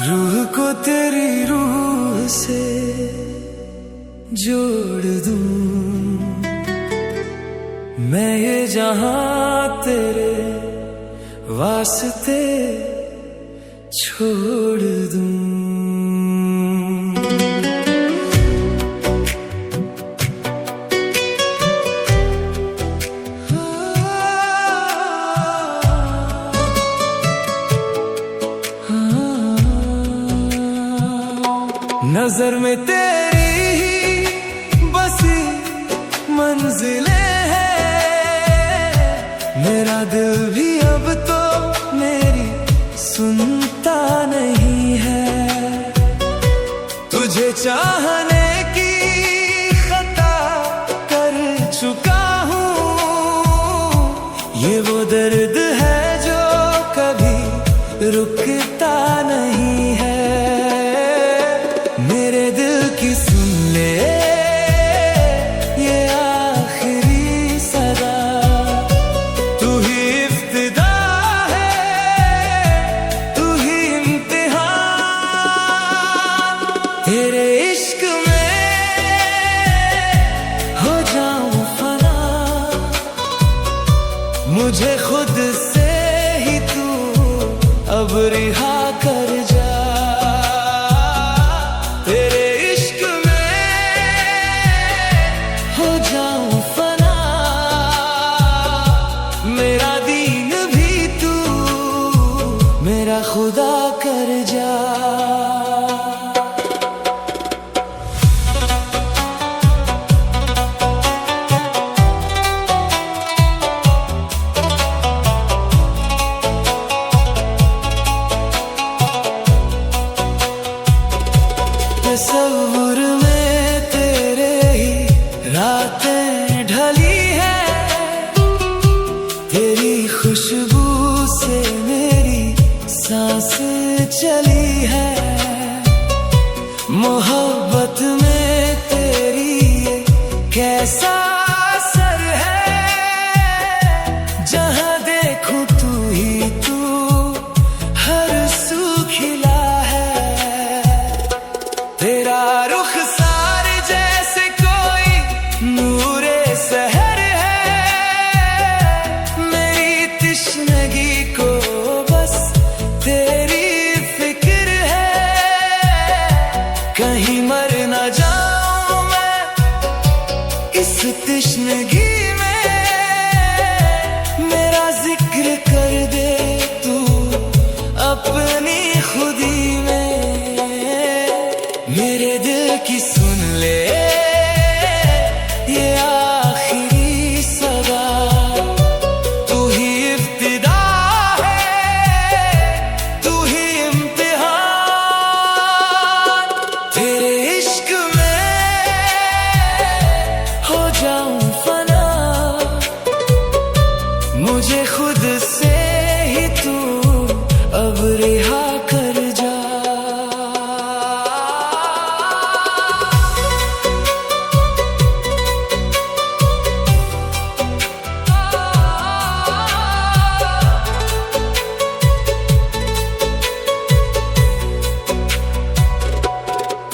रूह को तेरी रूह से जोड़ दूं मैं, ये जहां तेरे वास्ते छोड़ दूं। नजर में तेरी ही बसी मंजिलें हैं, मेरा दिल भी अब तो मेरी सुनता नहीं है। तुझे चाहने की खता कर चुका हूँ, ये वो दर्द है जो कभी रुकता नहीं है। मेरे दिल की सुन ले ये आखिरी सदा, तू ही इब्तिदा है, तू ही इम्तिहान। तेरे इश्क में हो जाऊं फना, मुझे खुद से ही तू अब रिहा कर जा। मेरा खुदा कर जा। तसव्वुर में तेरे ही रातें ढली है, तेरी खुशबू से मेरी सांसें चली है। मोहब्बत में तेरी ये कैसा असर है, जहां देखूं तू ही तू, हर सू खिला है। तेरा रुखसार जैसे कोई नूरे सहर है, मेरी तिश्नगी को बस तेरी फिक्र है। कहीं मर न जाऊं मैं इस तिश्नगी में, मेरा जिक्र कर दे तू अपनी खुदी में। मेरे दिल की सुन ले ये आखिरी सदा, तू ही इब्तिदा है, तू ही इम्तिहान। तेरे इश्क में हो जाऊं फना, मुझे खुद से ही तू अब रिहा कर जा।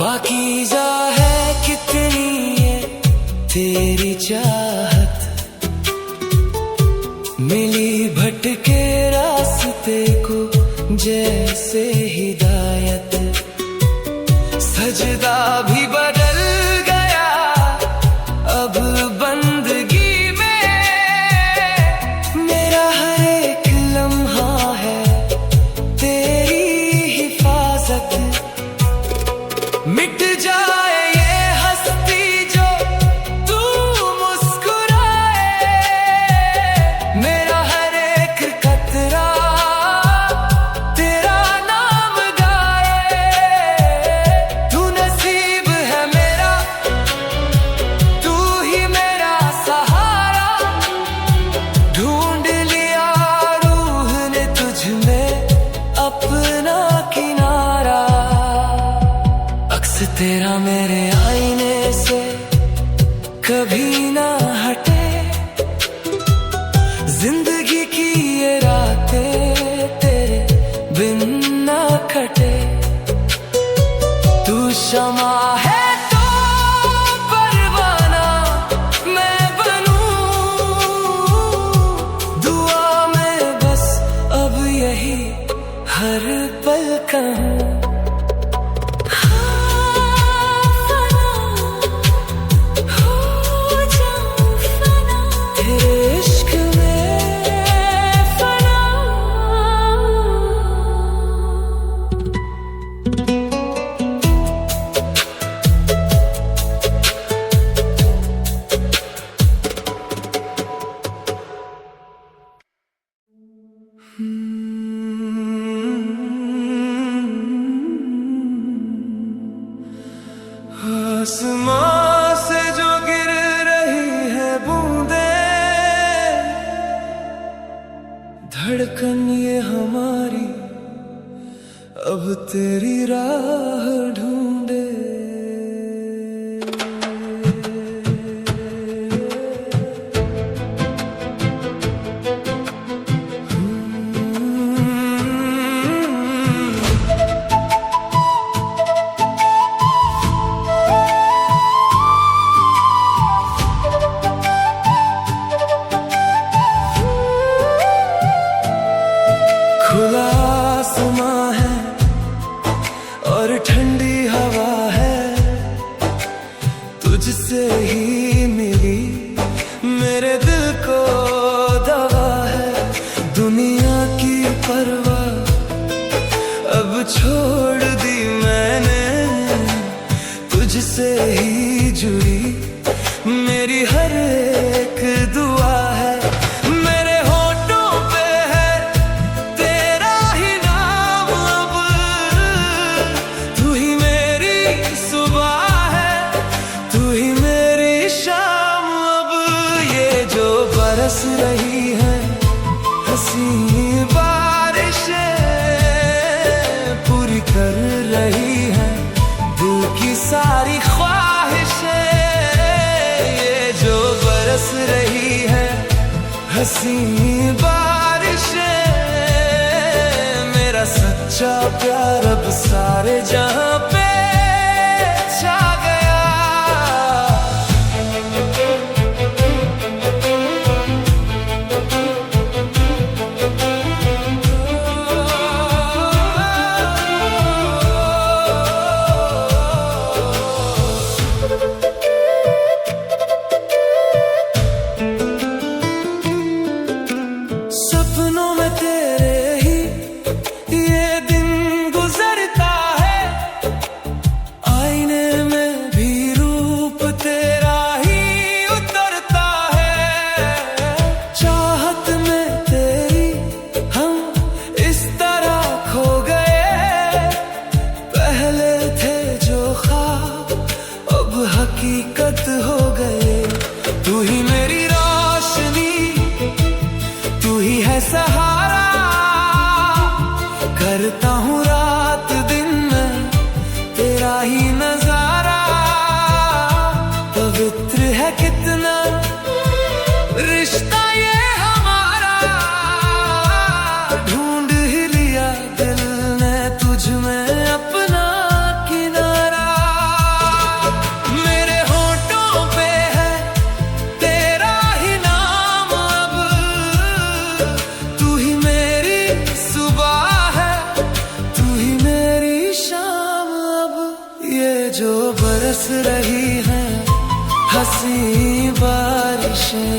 पाकीज़ा है कितनी ये तेरी चाहत, मिली भटके रास्ते को जैसे हिदायत। सजदा भी बदल गया अब बंदगी में, मेरा हर एक लम्हा है तेरी हिफाजत। मिट जाए ये हस्ती जो तू मुस्कुराए, मेरा हर एक कतरा तेरा कहूँ। आसमां से जो गिर रही है बूंदे, धड़कन ये हमारी अब तेरी राह ढूंढे। खुला आसमां है और ठंडी हवा है, तुझसे ही मिली मेरे दिल को दवा है। दुनिया की परवाह अब छोड़ दी मैंने, तुझसे ही जुड़ी मेरी हर एक दुआ है। बरस रही है हंसी बारिशें, पूरी कर रही है दिल की सारी ख्वाहिशें। ये जो बरस रही है हंसी बारिशें, मेरा सच्चा प्यार अब सारे जहां पे छा गया। सपनों में तेरे ही ये दिन गुजरता है, आईने में भी रूप तेरा ही उतरता है। चाहत में तेरी हम इस तरह खो गए, पहले थे जो ख्वाब अब हकीकत हो गए। तू ही मेरी रोशनी, तू ही है सहारा, करता हूँ रात दिन में तेरा ही नजारा। पवित्र है कितना रिश्ता ये हमारा, ढूंढ ही लिया दिल ने तुझ में अपना किनारा। मेरे होठों पे है तेरा ही नाम अब, तू ही मेरी सुबह है, तू ही मेरी शाम अब। ये जो बरस रही है हंसी बारिशें,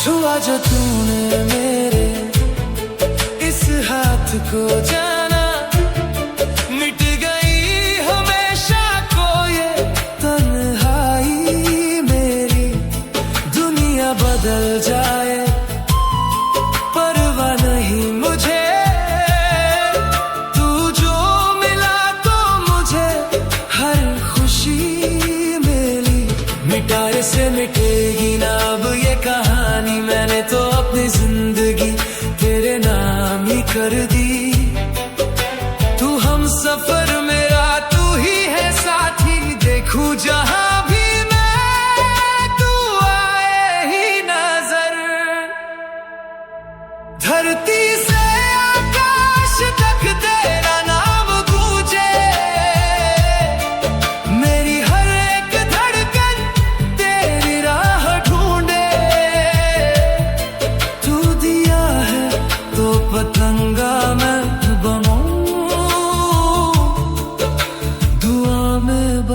छुआ जो तूने मेरे इस हाथ को जाना, मिट गई हमेशा को ये तन्हाई मेरी। दुनिया बदल जाए परवाह नहीं मुझे, तू जो मिला तो मुझे हर खुशी मिली। मिटाने से मिटेगी ना अब ये कहानी, मैंने तो अपनी जिंदगी तेरे नाम ही कर दी। तू हम सफर मेरा, तू ही है साथी, देखूं जहां भी मैं तू आए ही नजर।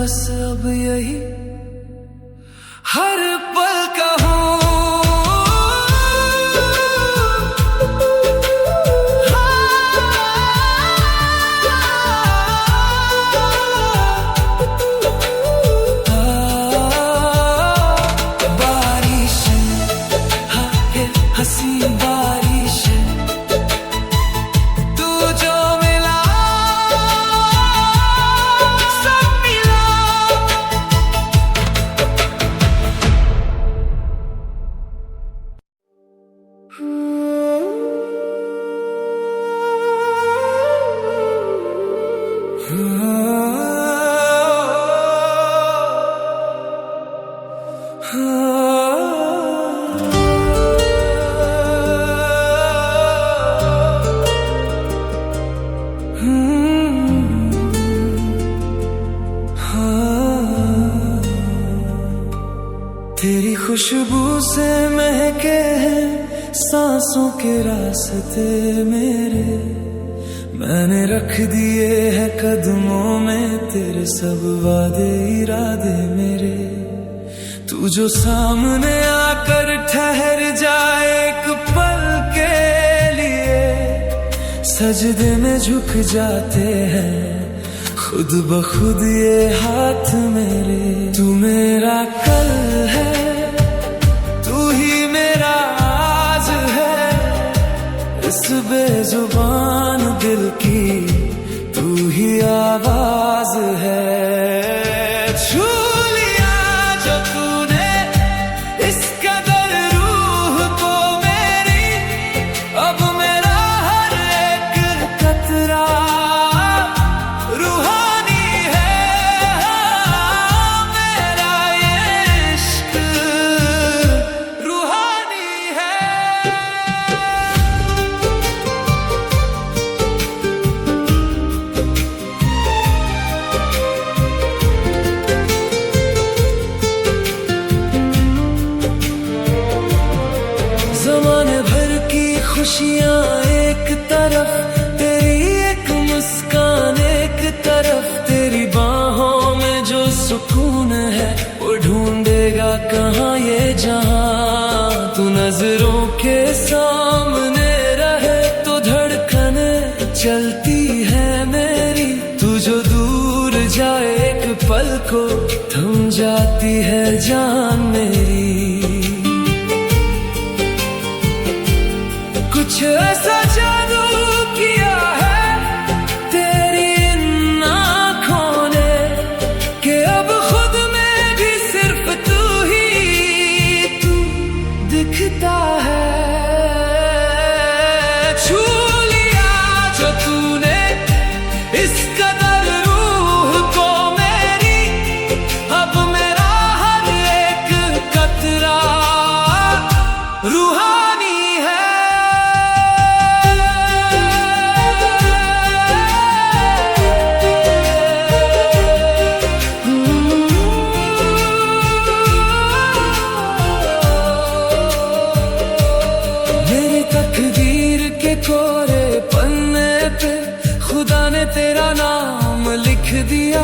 बस अब यही हर पल कहूँ। हसी बारिश तू जो मिला सब मिला। तेरी खुशबू से महके हैं सांसों के रास्ते मेरे, मैंने रख दिए हैं कदमों में तेरे सब वादे इरादे मेरे। तू जो सामने आकर ठहर जाए एक पल के लिए, सजदे में झुक जाते हैं खुद ब खुद ये हाथ मेरे। तू मेरा कल है, तू ही मेरा आज है, इस बेजुबान दिल की तू ही आवाज है। छू लिया जो तूने इस कदर रूह को मेरी, अब मेरा हर एक कतरा रूहानी है। मेरा ये इश्क रूहानी है। ज़माने भर की खुशियाँ एक तरफ, तेरी एक मुस्कान एक तरफ, तेरी बाहों में जो सुकून है वो ढूंढेगा कहाँ ये जहां। तू नजरों के सामने रहे तो धड़कने चलती है मेरी, तू जो दूर जाए एक पल को थम जाती है जान मेरी। कुछ ऐसा जादू किया है तेरी इन आँखों ने कि अब खुद में भी सिर्फ तू दिखता है। छू लिया जो तूने इस कदर रूह को मेरी, अब मेरा हर एक कतरा रूहानी है। तकदीर के कोरे पन्ने पे खुदा ने तेरा नाम लिख दिया,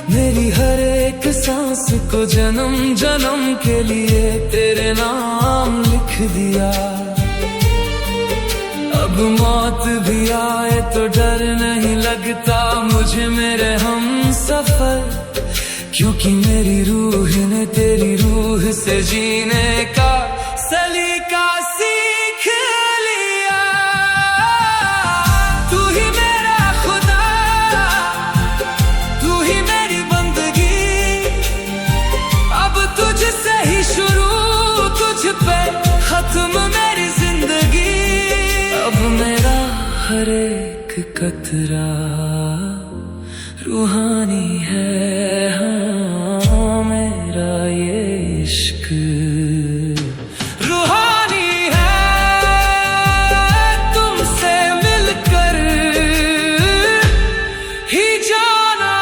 मेरी हर एक सांस को जन्म जन्म के लिए तेरे नाम लिख दिया। अब मौत भी आए तो डर नहीं लगता मुझे मेरे हम सफर, क्योंकि मेरी रूह ने तेरी रूह से जीने का सलीका सीख लिया। तू ही मेरा खुदा, तू ही मेरी बंदगी, अब तुझसे ही शुरू, तुझ पे खत्म मेरी जिंदगी। अब मेरा हर एक कतरा रूहानी है। हाँ मेरा ये इश्क रूहानी है। तुमसे मिलकर ही जाना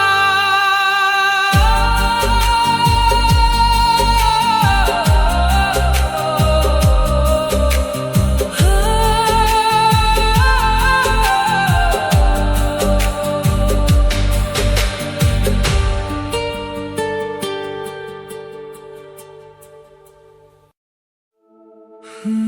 जुल्फ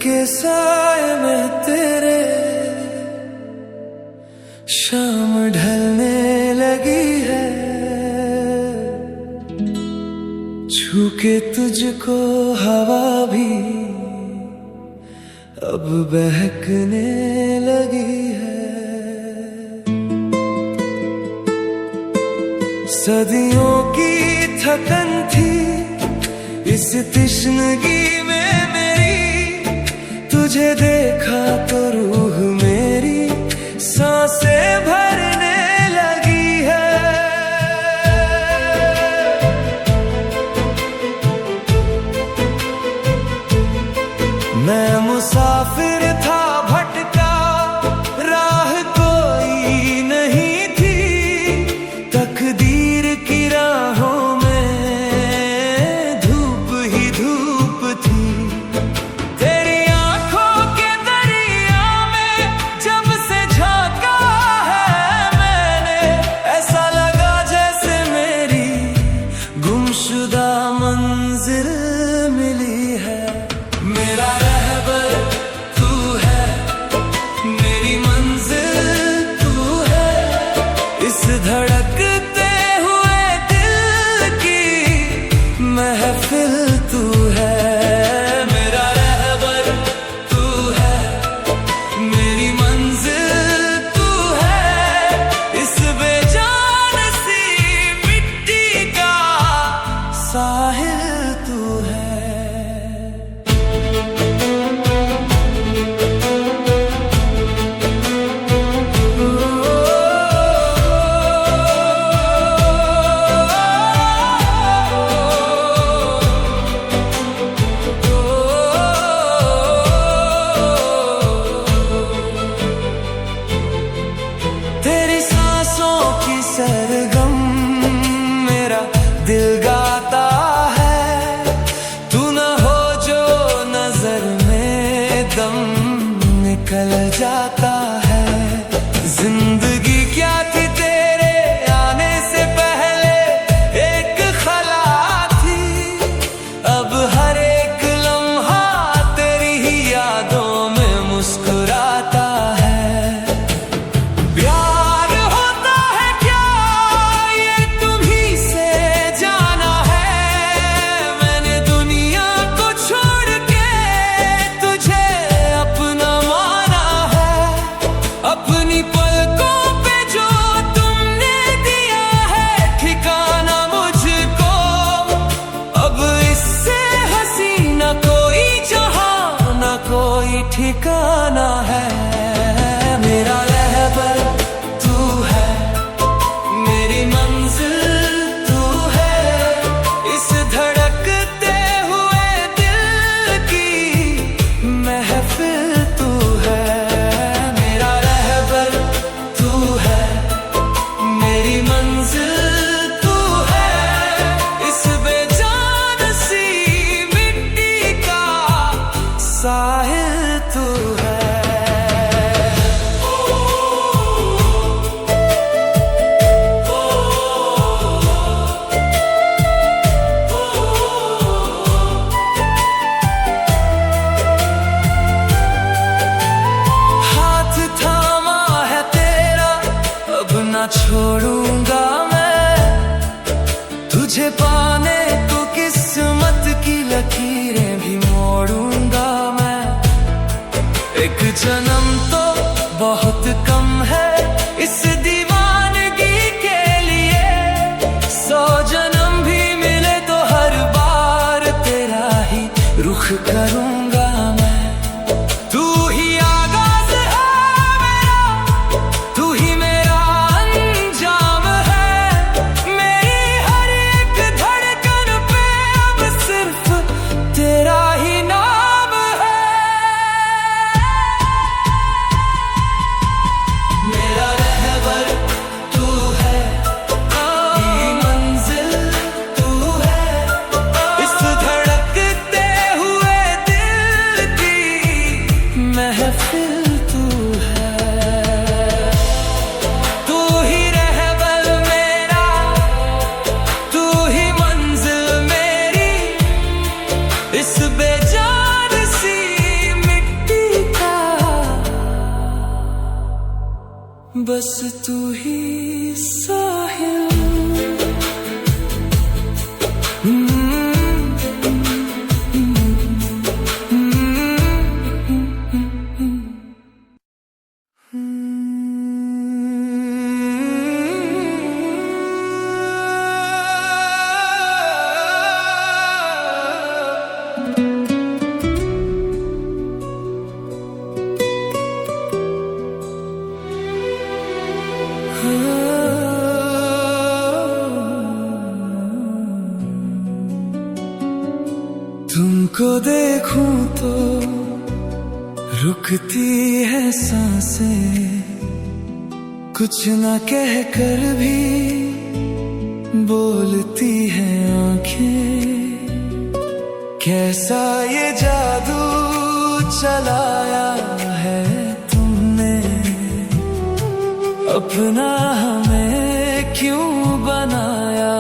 के साए में तेरे शाम ढलने लगी है, छू के तुझको हवा भी अब बहकने लगी है। सदियों की थकन थी इस तिश्नगी में मेरी, तुझे देखा तो रूह मेरी सांसें भरने लगी है। मैं मुसाफिर था भटका, राह कोई नहीं थी, तकदीर की राहों में धूप ही धूप थी। तेरी आंखों के दरिया में जब से झांका है मैंने, ऐसा लगा जैसे मेरी गुमशुदा मंजिल मिली है। मेरा रहबर तू है, मेरी मंजिल तू है, इस धड़कते हुए दिल की महफिल तू है। मेरा रहबर तू है, मेरी मंजिल तू है, इस बेजान सी मिट्टी का साहिल तू है। तेरी सांसों की सरगम मेरा दिल गाता है, तू न हो जो नजर में दम निकल जाता है। जिंदगी क्या थी तेरे आने से पहले, एक खला थी, अब हर एक लम्हा तेरी ही यादों में मुस्कुराता है। प्यार होता है क्या ये तुम्ही से जाना है, मैंने दुनिया को छोड़ के तुझे अपना माना है। अपनी पलकों पे जो तुमने दिया है ठिकाना मुझको, अब इससे हसीना कोई जहां ना कोई ठिकाना है। मेरा रहबर तू है, मेरी मंजिल तू है, इस धड़कते हुए दिल की महफिल तू है। मेरा रहबर तू है, मेरी मंजिल तू है, इस बेजान सी मिट्टी का साहिल तू है। हाथ थामा है तेरा अब ना छोड़ूंगा मैं, तुझे पाने को किस्मत की लकीरें भी मोड़ूंगा मैं। एक जन्म तो बहुत कम है इस दीवानगी के लिए, 100 जन्म भी मिले तो हर बार तेरा ही रुख करूंगा मैं। तू ही आगाज है मेरा, तू ही मेरा अंजाम है, मेरी हर एक धड़कन पे अब सिर्फ तेरा ही नाम है। बस तू ही साहिल। तुमको देखूं तो रुकती है सांसें, कुछ न कह कर भी बोलती है आंखें। कैसा ये जादू चलाया है तुमने, अपना हमें क्यों बनाया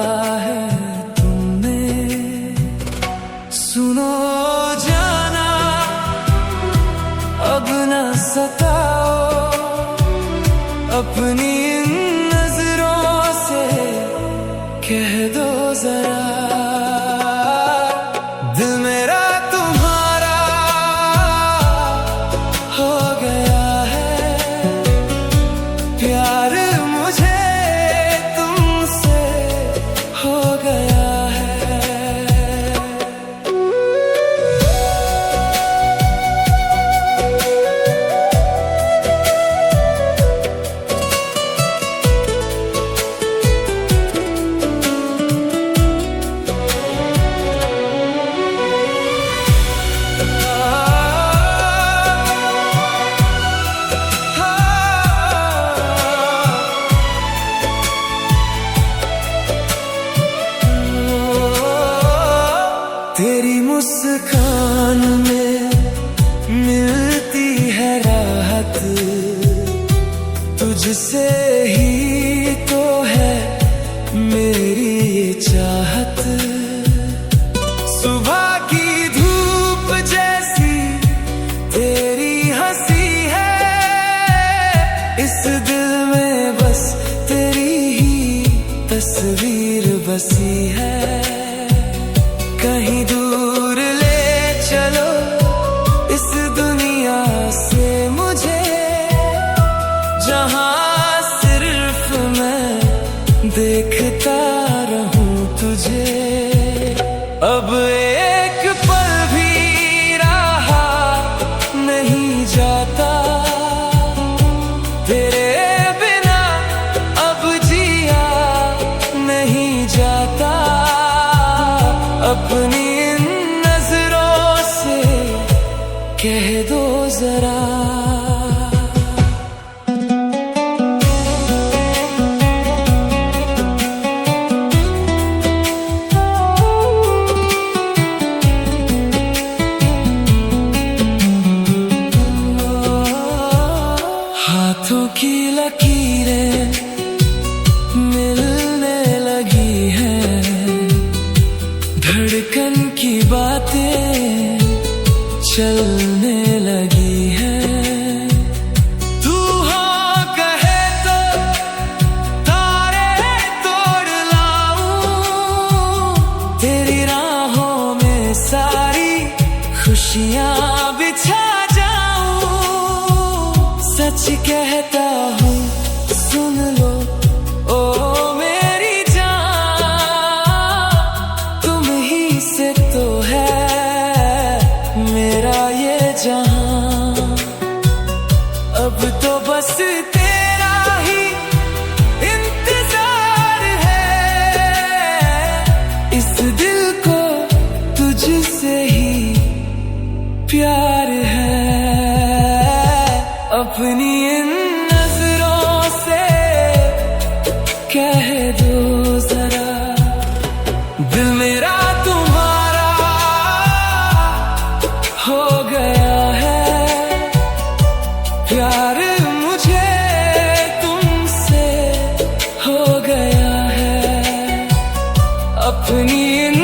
है तुमने। सुनो जाना अब न सताओ, अपनी नजरों से कह दो जरा, दिल मेरा तुम्हारा हो गया है। प्यार मुझे तुमसे हो गया है। तेरी मुस्कान में मिलती है राहत, तुझसे ही तो है मेरी ये चाहत। सुबह की धूप जैसी तेरी हंसी है, इस दिल में बस तेरी ही तस्वीर बसी है। कहीं दूर ले चलो इस दुनिया से मुझे, जहां सिर्फ मैं देखता रहूं तुझे। अब एक पल भी रहा नहीं जाता तेरे बिना, अब जिया नहीं जाता। अपनी इन नजरों से कह दो जरा, हाथों की लकीरें मिलने लगी हैं, धड़कन की बातें चलने लगी हैं। तू हो कहे तो तारे तोड़ लाऊं, तेरी राहों में सारी खुशियां बिछा जाऊं। सच कहता हूँ सुन लो ओ मेरी जान, तुम ही से तो है मेरा ये जहां। अब तो बस तेरा ही इंतजार है, इस दिल को तुझसे ही प्यार है। अपनी इन नजरों से कह दो जरा, दिल मेरा तुम्हारा हो गया है। प्यार मुझे तुमसे हो गया है। अपनी इन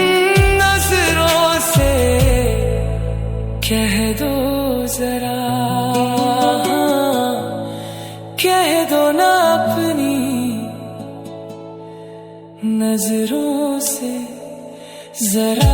नजरों से कह दो जरा, कह दो ना। नजरों से जरा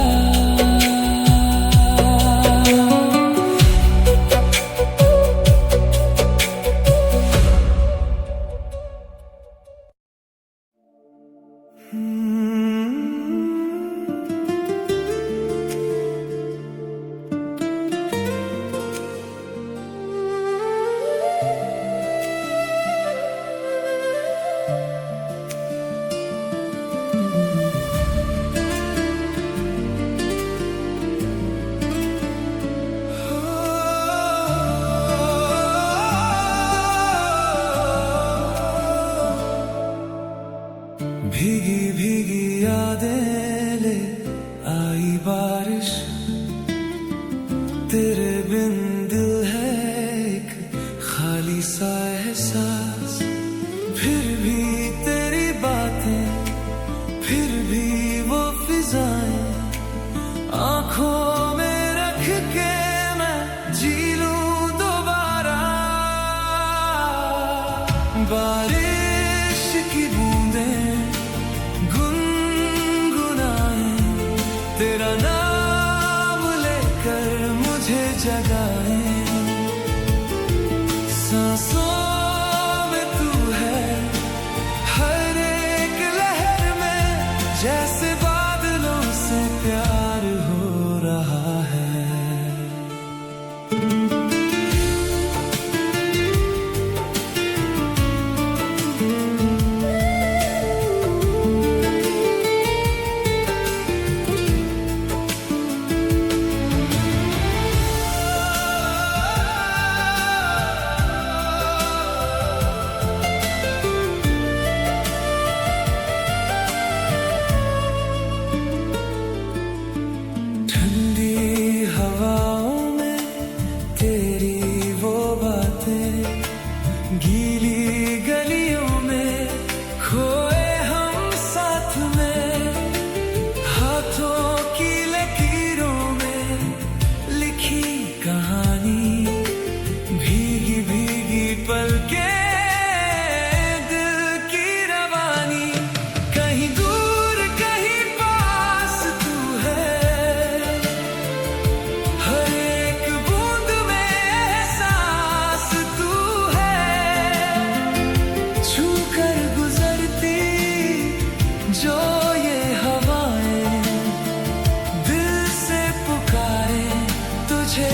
भीगी भीगी यादें ले आई बारिश, तेरे बिन दिल है एक खाली सा एहसास। फिर भी तेरी बातें, फिर भी वो फिजाएं आंखों में रख के मैं जी लूं दोबारा। बारिश की बूंदें तेरा नाम लेकर मुझे जगाए, सांसों में तू है हर एक लहर में, जैसे बादलों से प्यार हो रहा है। गीली गलियों में खोए हम साथ में, हाथों की लकीरों में लिखी कहानी, भीगी भीगी पलकें दिल की रवानी। कहीं दूर कहीं पास तू है, हर एक बूंद में एहसास तू जो ये हवाएं दिल से पुकारे तुझे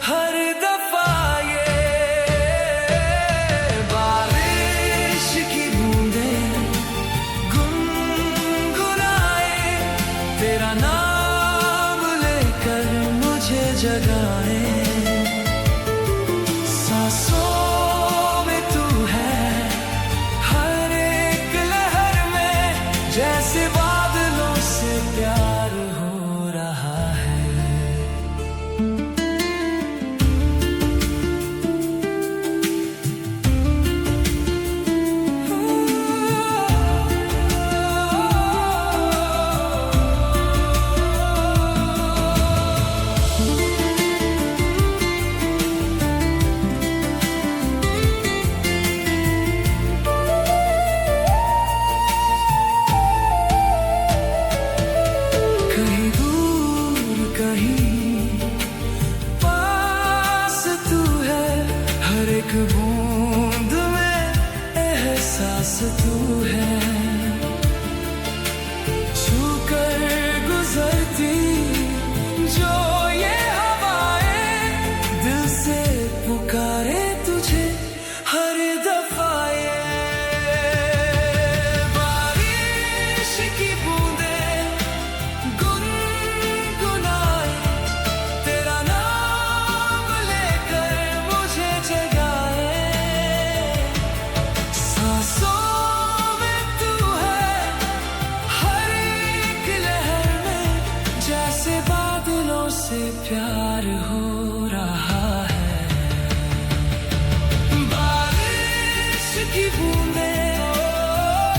हर दफा। ये बारिश की बूंदें गुनगुनाए, तेरा नाम लेकर मुझे जगाए, सांसों में तू है हर एक लहर में, जैसे बादलों से प्यार हो रहा है। कहीं दूर कहीं पास तू है, हर एक बूंद में एहसास तू है, छूकर गुजरती जो ये हवाएं दिल से पुकारे तुझे हर दफा। ये बारिश की बूंदें गुनगुनाए, तेरा नाम लेकर मुझे जगाए, सांसों में तू है हर एक लहर में, जैसे बादलों से प्यार हो रहा है। बारिश की बूंदें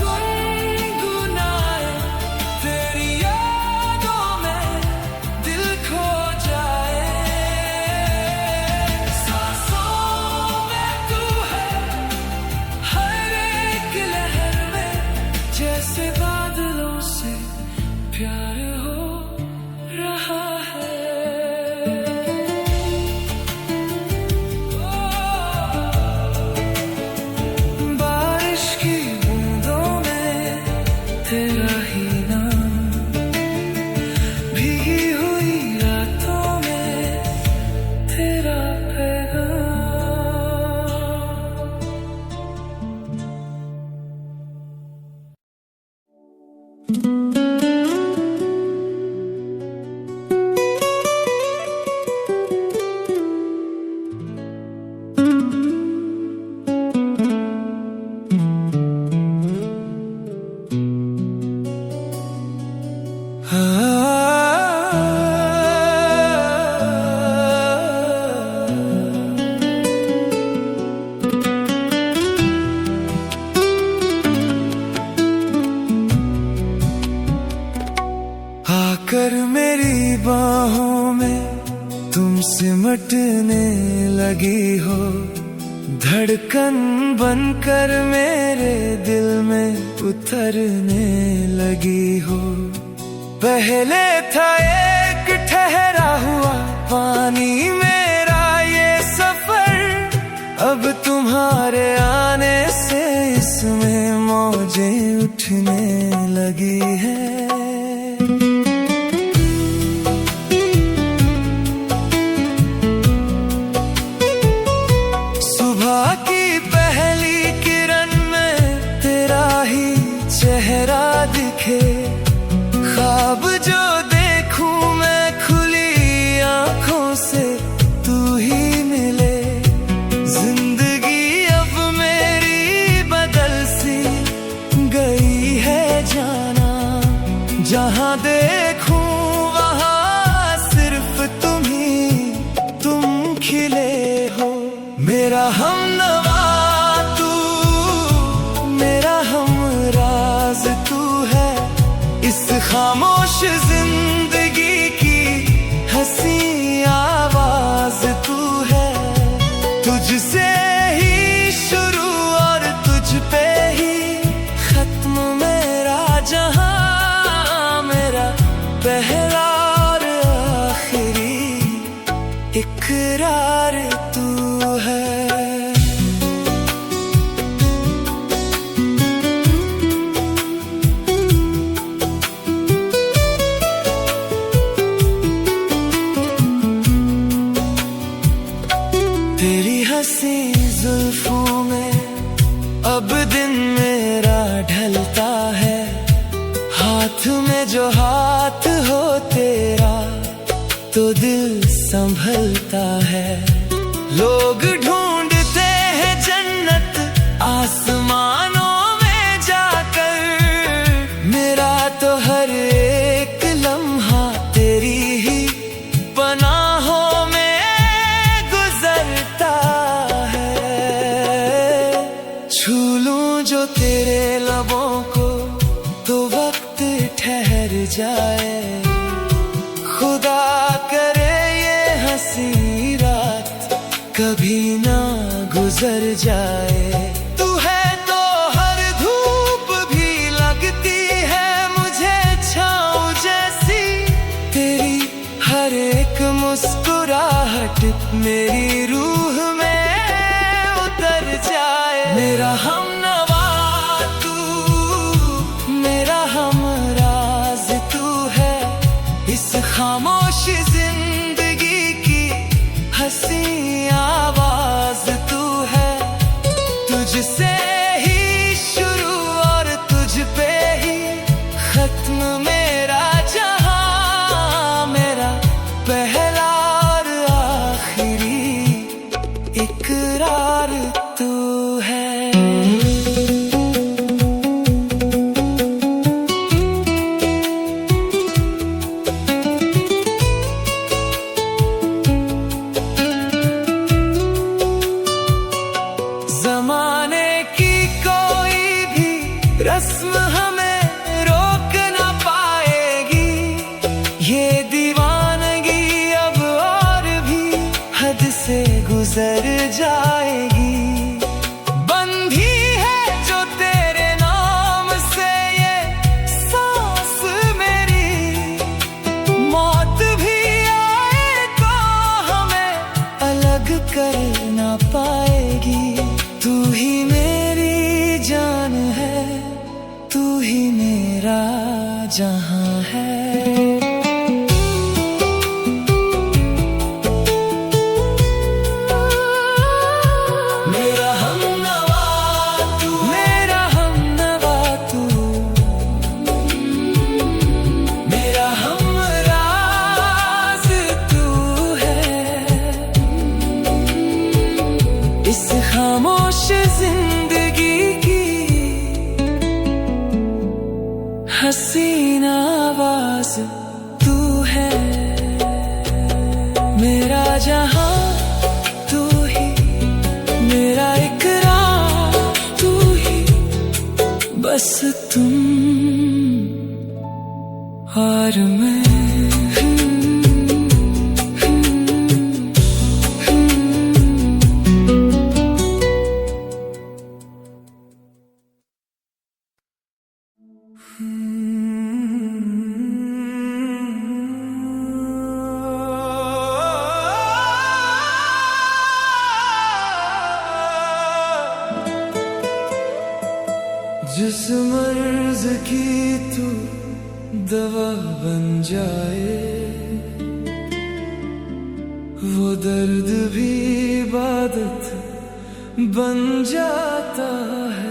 गुनगुनाए, तेरी यादों में दिल खो जाए, सांसों में तू है हर एक लहर में, जैसे बादलों आकर मेरी बाहों में तुम सिमटने लगी हो, धड़कन बनकर मेरे दिल में उतरने लगी हो। पहले था एक ठहरा हुआ पानी मेरा ये सफर, अब तुम्हारे आने से इसमें मौजें उठने लगी है। सुबह की पहली किरण में तेरा ही चेहरा दिखे, ख्वाब जो देखूं मैं खुली आंखों से तू ही मिले। जिंदगी अब मेरी बदल सी गई है जाना, जहां देखूं वहां सिर्फ तुम खिले हो। मेरा हमनवा तू, मेरा हमराज तू है, इस खामोश जिंदगी की हंसी आवाज तू है। तुझसे ही शुरू और तुझ पे ही खत्म मेरा जहां, मेरा पहला और आखिरी इकरार तू है। तेरी हंसी जुल्फों में अब दिन मेरा ढलता है, हाथ में जो हाथ हो तेरा तो दिल संभलता है। लोग ढूंढते हैं जन्नत आसमानों में जाकर, मेरा तो हर एक लम्हा तेरी ही पनाहों में गुजरता है। छू लूं जो तेरे लबों को तो वक्त ठहर जाए, खुदा करे ये हंसी रात कभी ना गुजर जाए। तू है तो हर धूप भी लगती है मुझे छाँव जैसी, तेरी हर एक मुस्कुराहट मेरी रूह में उतर जाए। मेरा हमनवा तू, मेरा हमराज तू है, इस खामोश जिंदगी की हंसी आवाज तू है। तुझसे ही शुरू और तुझ पे ही खत्म मेरा जहां, मेरा पहला और आखिरी इकरार तू है। जमाने की कोई भी रस्म हमें रोक ना पाएगी, ये दीवानगी अब और भी हद से गुजर जाएगी। बंधी है जो तेरे नाम से ये सांस मेरी, मौत भी आए तो हमें अलग कर ना पाएगी। तू ही मेरी जान है, तू ही मेरा जहां है। मेरा हमनवा तू, मेरा हमनवा तू, हसीना आवाज तू है, मेरा जहां तू ही, मेरा इकरार तू ही, बस तुम और मैं। जिस मर्ज की तू दवा बन जाए, वो दर्द भी इबादत बन जाता है।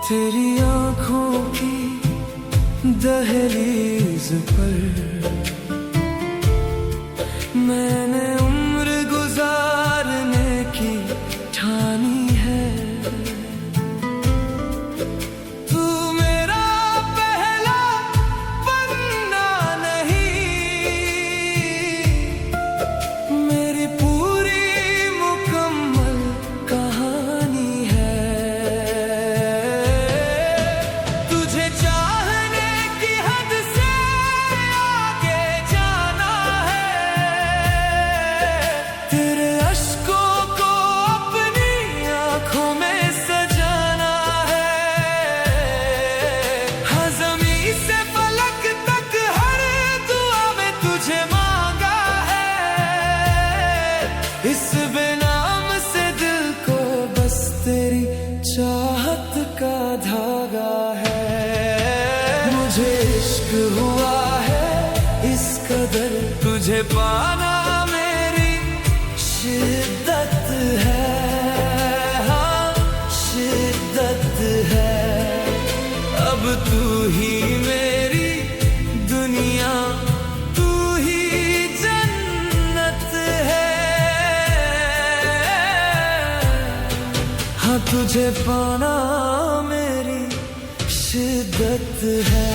तेरी आँखों की दहलीज पर मैंने उम्र गुजारने की ठानी है। तू मेरा पहला पन्ना नहीं, मेरी पूरी मुकम्मल कहानी है। इस बेनाम से दिल को बस तेरी चाहत का धागा है। मुझे इश्क हुआ है इस कदर, तुझे पाना मेरी शिद्दत है। हाँ शिद्दत है, अब तू ही मेरी दुनिया, तू ही जन्नत है। हाँ तुझे पाना मेरी शिद्दत है।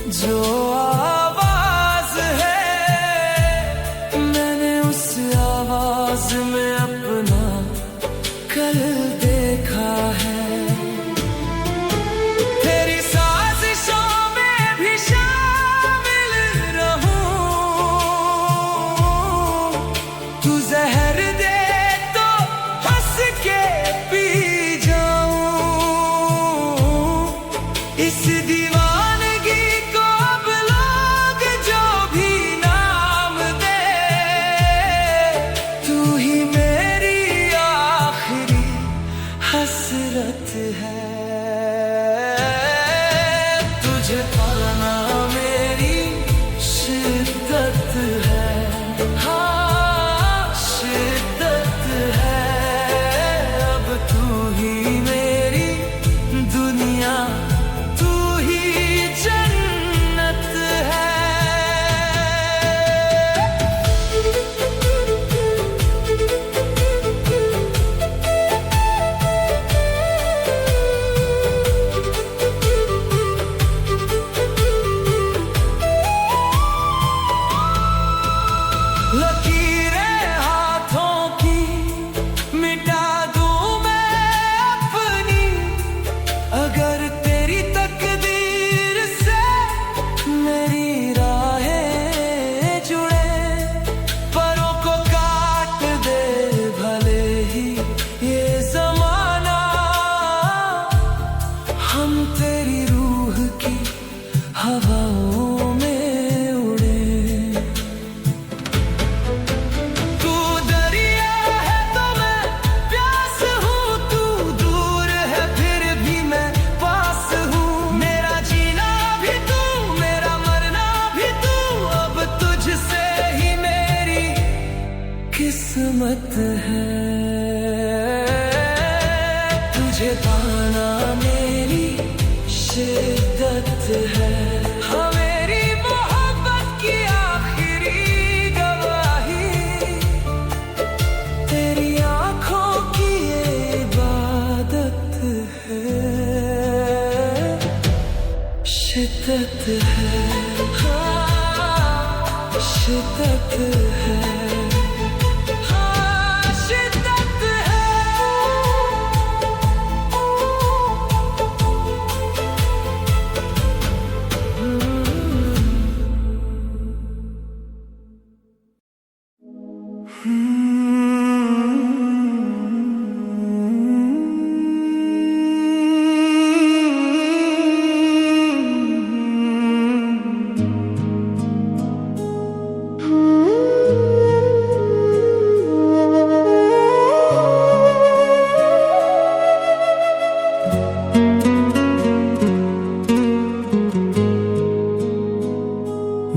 जो आवाज है, मैंने उस आवाज में अपना कल देखा है। तेरी साजिशों में भी शामिल रहूं, तू जहर दे तो हंस के पी जाऊं। इस दीवानगी को हसरत है। तुझे पाना मेरी शिद्दत है। हाँ शिद्दत है, अब तू ही मेरी दुनिया, तू ही हवाओं में उड़े। तू दरिया है तो मैं प्यास हूँ, तू दूर है फिर भी मैं पास हूँ। मेरा जीना भी तू, मेरा मरना भी तू, अब तुझसे ही मेरी किस्मत है। तुझे पाना मेरी शिद्दत है, हाँ मेरी मोहब्बत की आखिरी गवाही। तेरी आंखों की ये इबादत है, शिद्दत है, हाँ शिद्दत है।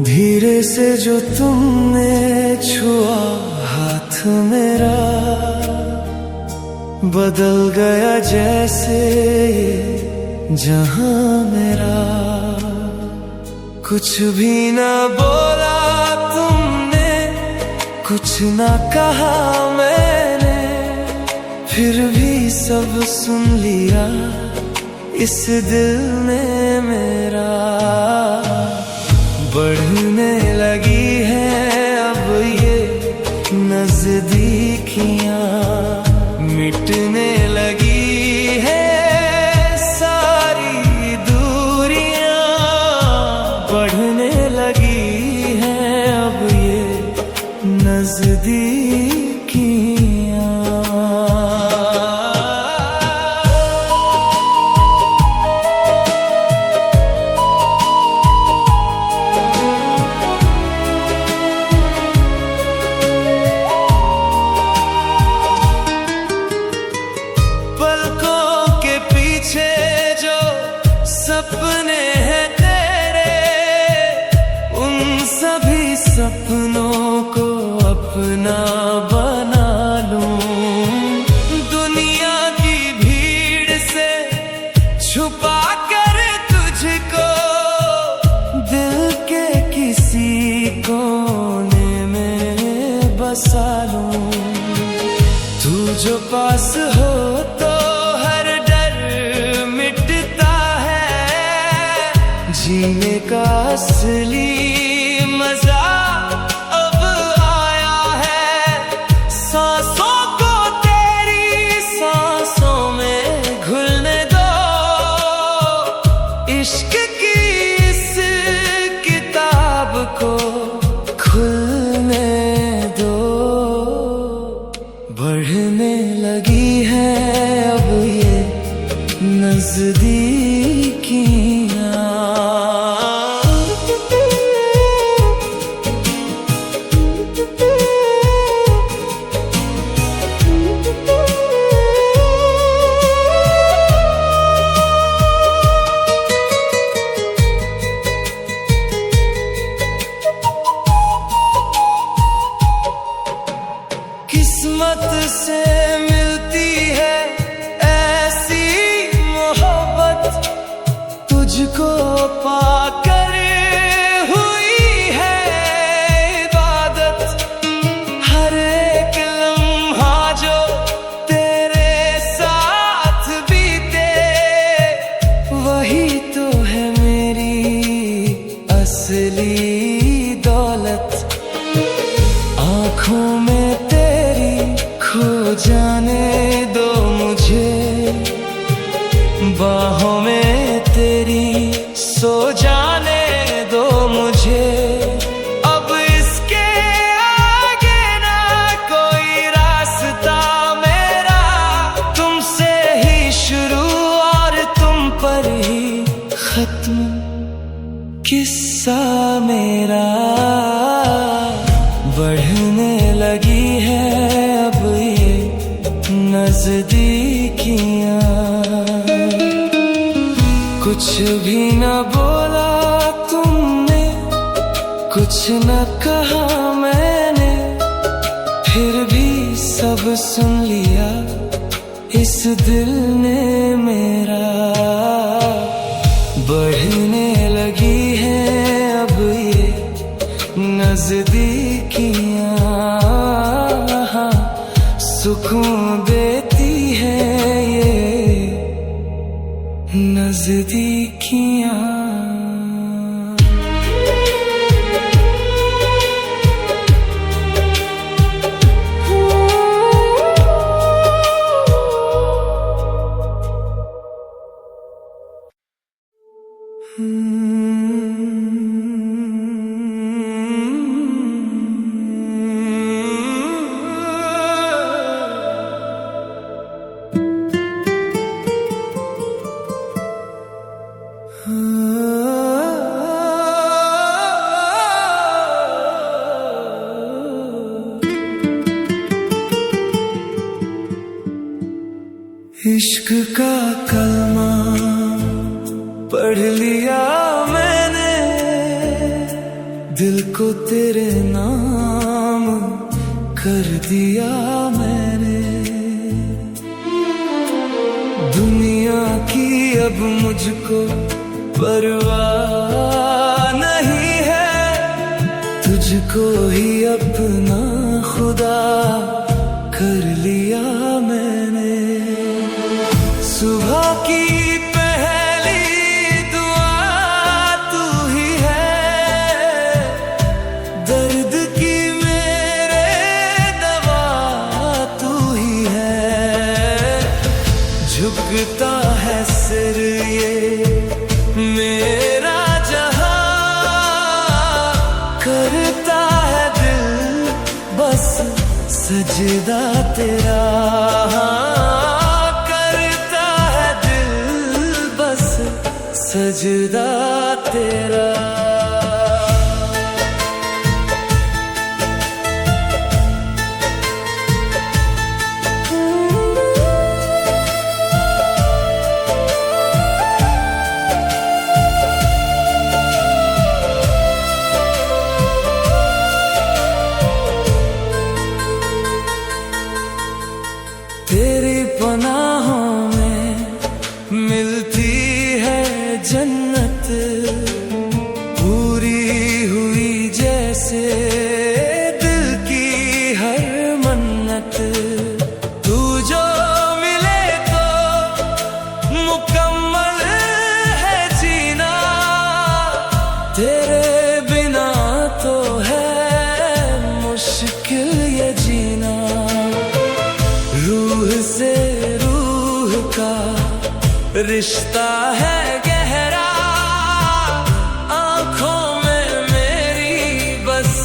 धीरे से जो तुमने छुआ हाथ मेरा, बदल गया जैसे ये जहां मेरा। कुछ भी ना बोला तुमने, कुछ ना कहा मैंने, फिर भी सब सुन लिया इस दिल ने मेरा। बढ़ने लगी है अब ये नजदीकियां, मिटने लगी है सारी दूरियां। बढ़ने लगी है अब ये नजदीकियां। सपने हैं तेरे, उन सभी सपनों को अपना बना लूं। दुनिया की भीड़ से छुपा कर तुझको दिल के किसी कोने में बसा लूं। तू जो पास हो तो जीने का असली मजा अब आया है। सांसों को तेरी सांसों में घुलने दो, इश्क की इस किताब को खुलने दो। बढ़ने लगी है अब ये नजदीकियां। किस्मत से मिलती है ऐसी मोहब्बत, तुझको पाकर हुई है इबादत। हर एक लम्हा जो तेरे साथ बीते, वही तो है मेरी असली दौलत। आँखों में खो जाने दो मुझे, बाहों में तेरी सो जाने दो मुझे। अब इसके आगे ना कोई रास्ता मेरा, तुमसे ही शुरू और तुम पर ही खत्म। किस्सा मेरा बढ़ने लगी है अब ये नजदीकियां। कुछ भी न बोला तुमने, कुछ न कहा मैंने, फिर भी सब सुन लिया इस दिल ने मेरा। बढ़ने लगी है अब ये नजदीकियां, सुकून देती है ये नजदीकियां। इश्क का कलमा पढ़ लिया मैंने, दिल को तेरे नाम कर दिया मैंने। दुनिया की अब मुझको परवाह नहीं है, तुझको ही अपना खुदा कर लिया मैंने। सुबह की पहली दुआ तू ही है, दर्द की मेरे दवा तू ही है। झुकता है सिर ये मेरा जहां, करता है दिल बस सजदा तेरा। सजदा तेरा। तेरी पनाहों में मिलती है जन्नत, पूरी हुई जैसे दिल की हर मन्नत। तू जो मिले तो मुकम्मल है जीना, तेरे बिना तो है मुश्किल ये जीना। रूह से रूह का रिश्ता है गहरा, आंखों में मेरी बस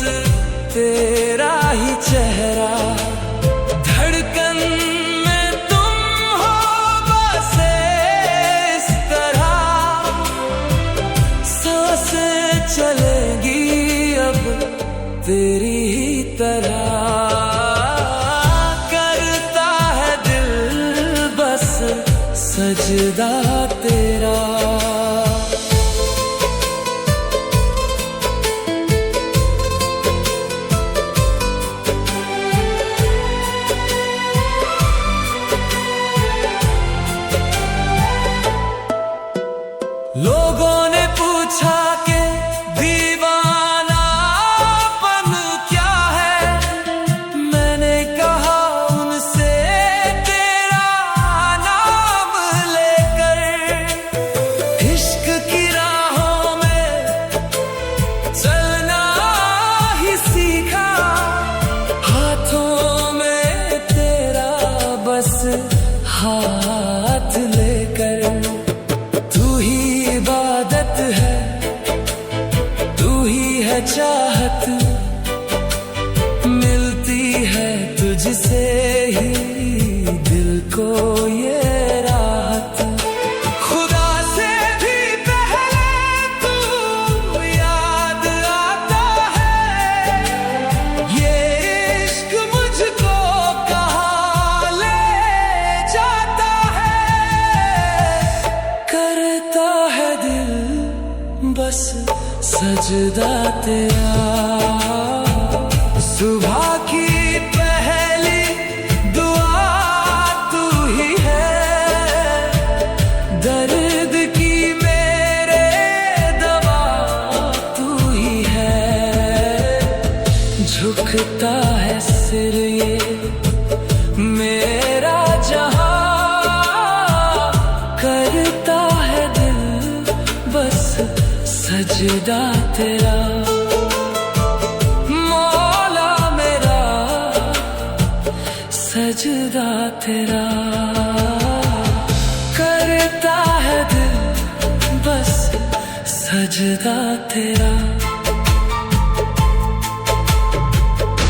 तेरा ही चेहरा। धड़कन में तुम हो बस इस तरह, सांसें चलेगी अब तेरी ही तरह। करता है दिल बस सजदा तेरा। लोगों ने पूछा कि दीवानापन क्या है, मैंने कहा उनसे तेरा नाम लेकर। इश्क की राहों में चलना ही सीखा, हाथों में तेरा बस हाथ लेकर। तू ही इबादत है, तू ही है चाहत, मिलती है तुझसे ही दिल को ये राहत। खुदा से भी पहले तू सजदा तेरा। सुबह की पहली दुआ तू ही है, दर्द की मेरे दवा तू ही है। झुकता है सिर ये मेरा जहां, करता है दिल बस सजदा तेरा। मौला मेरा सजदा तेरा, करता है दिल बस सजदा तेरा।